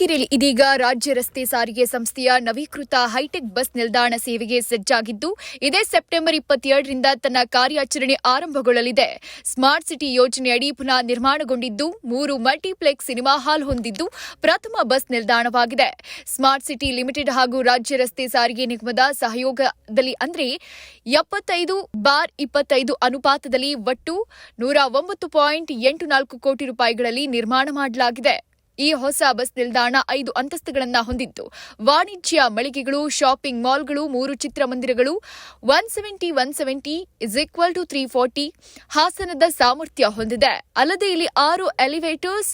ದಾವಣಗೆರೆಯಲ್ಲಿ ಇದೀಗ ರಾಜ್ಯ ರಸ್ತೆ ಸಾರಿಗೆ ಸಂಸ್ಥೆಯ ನವೀಕೃತ ಹೈಟೆಕ್ ಬಸ್ ನಿಲ್ದಾಣ ಸೇವೆಗೆ ಸಜ್ಜಾಗಿದ್ದು, ಇದೇ ಸೆಪ್ಟೆಂಬರ್ 27ರಿಂದ ತನ್ನ ಕಾರ್ಯಾಚರಣೆ ಆರಂಭಗೊಳ್ಳಲಿದೆ. ಸ್ಮಾರ್ಟ್ ಸಿಟಿ ಯೋಜನೆಯಡಿ ಪುನಃ ನಿರ್ಮಾಣಗೊಂಡಿದ್ದು 3 ಮಲ್ಟಿಪ್ಲೆಕ್ಸ್ ಸಿನಿಮಾ ಹಾಲ್ ಹೊಂದಿದ್ದು ಪ್ರಥಮ ಬಸ್ ನಿಲ್ದಾಣವಾಗಿದೆ. ಸ್ಮಾರ್ಟ್ ಸಿಟಿ ಲಿಮಿಟೆಡ್ ಹಾಗೂ ರಾಜ್ಯ ರಸ್ತೆ ಸಾರಿಗೆ ನಿಗಮದ ಸಹಯೋಗದಲ್ಲಿ ಅಂದ್ರೆ 75/25 ಅನುಪಾತದಲ್ಲಿ ಒಟ್ಟು 109.84 ಕೋಟಿ ರೂಪಾಯಿಗಳಲ್ಲಿ ನಿರ್ಮಾಣ ಮಾಡಲಾಗಿದೆ. ಈ ಹೊಸ ಬಸ್ ನಿಲ್ದಾಣ 5 ಅಂತಸ್ತುಗಳನ್ನು ಹೊಂದಿದ್ದು, ವಾಣಿಜ್ಯ ಮಳಿಗೆಗಳು, ಶಾಪಿಂಗ್ ಮಾಲ್ಗಳು, 3 ಚಿತ್ರಮಂದಿರಗಳು, 170 = 340 ಹಾಸನದ ಸಾಮರ್ಥ್ಯ ಹೊಂದಿದೆ. ಅಲ್ಲದೆ ಇಲ್ಲಿ 6 ಎಲಿವೇಟರ್ಸ್,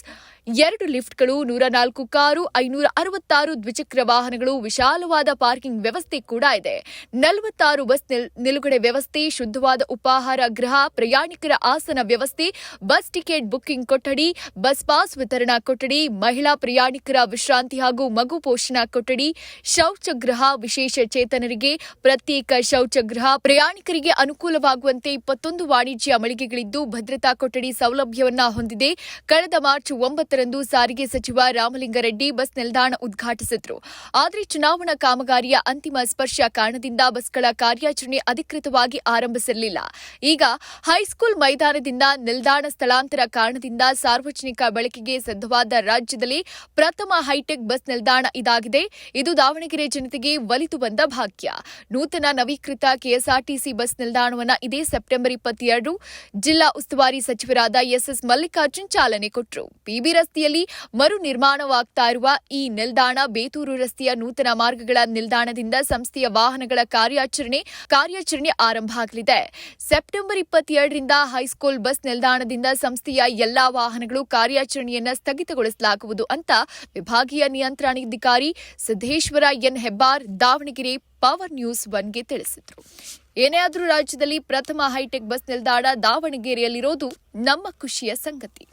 2 ಲಿಫ್ಟ್ಗಳು, 104 ಕಾರು, 566 ದ್ವಿಚಕ್ರ ವಾಹನಗಳು, ವಿಶಾಲವಾದ ಪಾರ್ಕಿಂಗ್ ವ್ಯವಸ್ಥೆ ಕೂಡ ಇದೆ. 46 ಬಸ್ ನಿಲುಗಡೆ ವ್ಯವಸ್ಥೆ, ಶುದ್ಧವಾದ ಉಪಾಹಾರ ಗೃಹ, ಪ್ರಯಾಣಿಕರ ಆಸನ ವ್ಯವಸ್ಥೆ, ಬಸ್ ಟಿಕೆಟ್ ಬುಕಿಂಗ್ ಕೊಠಡಿ, ಬಸ್ ಪಾಸ್ ವಿತರಣಾ ಕೊಠಡಿ, ಮಹಿಳಾ ಪ್ರಯಾಣಿಕರ ವಿಶ್ರಾಂತಿ ಹಾಗೂ ಮಗು ಪೋಷಣಾ ಕೊಠಡಿ, ಶೌಚಗೃಹ, ವಿಶೇಷ ಚೇತನರಿಗೆ ಪ್ರತ್ಯೇಕ ಶೌಚಗೃಹ, ಪ್ರಯಾಣಿಕರಿಗೆ ಅನುಕೂಲವಾಗುವಂತೆ 21 ವಾಣಿಜ್ಯ ಮಳಿಗೆಗಳಿದ್ದು ಭದ್ರತಾ ಕೊಠಡಿ ಸೌಲಭ್ಯವನ್ನ ಹೊಂದಿದೆ. ಕಳೆದ ಮಾರ್ಚ್ 9ರಂದು ಸಾರಿಗೆ ಸಚಿವ ರಾಮಲಿಂಗಾರೆಡ್ಡಿ ಬಸ್ ನಿಲ್ದಾಣ ಉದ್ಘಾಟಿಸಿದ್ರು. ಆದರೆ ಚುನಾವಣಾ ಕಾಮಗಾರಿಯ ಅಂತಿಮ ಸ್ಪರ್ಶ ಕಾರಣದಿಂದ ಬಸ್ಗಳ ಕಾರ್ಯಾಚರಣೆ ಅಧಿಕೃತವಾಗಿ ಆರಂಭಿಸಿರಲಿಲ್ಲ. ಈಗ ಹೈಸ್ಕೂಲ್ ಮೈದಾನದಿಂದ ನಿಲ್ದಾಣ ಸ್ಥಳಾಂತರ ಕಾರಣದಿಂದ ಸಾರ್ವಜನಿಕ ಬಳಕೆಗೆ ಸಿದ್ಧವಾದ ರಾಜ್ಯದಲ್ಲಿ ಪ್ರಥಮ ಹೈಟೆಕ್ ಬಸ್ ನಿಲ್ದಾಣ ಇದಾಗಿದೆ. ಇದು ದಾವಣಗೆರೆ ಜನತೆಗೆ ಒಲಿದು ಬಂದ ಭಾಗ್ಯ. ನೂತನ ನವೀಕೃತ ಕೆಎಸ್ಆರ್ಟಿಸಿ ಬಸ್ ನಿಲ್ದಾಣವನ್ನು ಇದೇ ಸೆಪ್ಟೆಂಬರ್ 22 ಜಿಲ್ಲಾ ಉಸ್ತುವಾರಿ ಸಚಿವರಾದ ಎಸ್ಎಸ್ ಮಲ್ಲಿಕಾರ್ಜುನ್ ಚಾಲನೆ ಕೊಟ್ಟರು. ಪಿಬಿ ರಸ್ತೆಯಲ್ಲಿ ಮರು ನಿರ್ಮಾಣವಾಗ್ತಾ ಇರುವ ಈ ನಿಲ್ದಾಣ ಬೇತೂರು ರಸ್ತೆಯ ನೂತನ ಮಾರ್ಗಗಳ ನಿಲ್ದಾಣದಿಂದ ಸಂಸ್ಥೆಯ ವಾಹನಗಳ ಕಾರ್ಯಾಚರಣೆ ಆರಂಭ ಆಗಲಿದೆ. ಸೆಪ್ಟೆಂಬರ್ 22ರಿಂದ ಹೈಸ್ಕೂಲ್ ಬಸ್ ನಿಲ್ದಾಣದಿಂದ ಸಂಸ್ಥೆಯ ಎಲ್ಲಾ ವಾಹನಗಳು ಕಾರ್ಯಾಚರಣೆಯನ್ನು ಸ್ಥಗಿತಗೊಳಿಸಲಾಗುವುದು ಅಂತ ವಿಭಾಗೀಯ ನಿಯಂತ್ರಣಾಧಿಕಾರಿ Siddeshwara N Hebbar Davanagere Power News 1ಗೆ ತಿಳಿಸಿದರು. ಏನೇ ಆದರೂ ರಾಜ್ಯದಲ್ಲಿ ಪ್ರಥಮ ಹೈಟೆಕ್ ಬಸ್ ನಿಲ್ದಾಣ ದಾವಣಗೆರೆಯಲ್ಲಿರೋದು ನಮ್ಮ ಖುಷಿಯ ಸಂಗತಿ.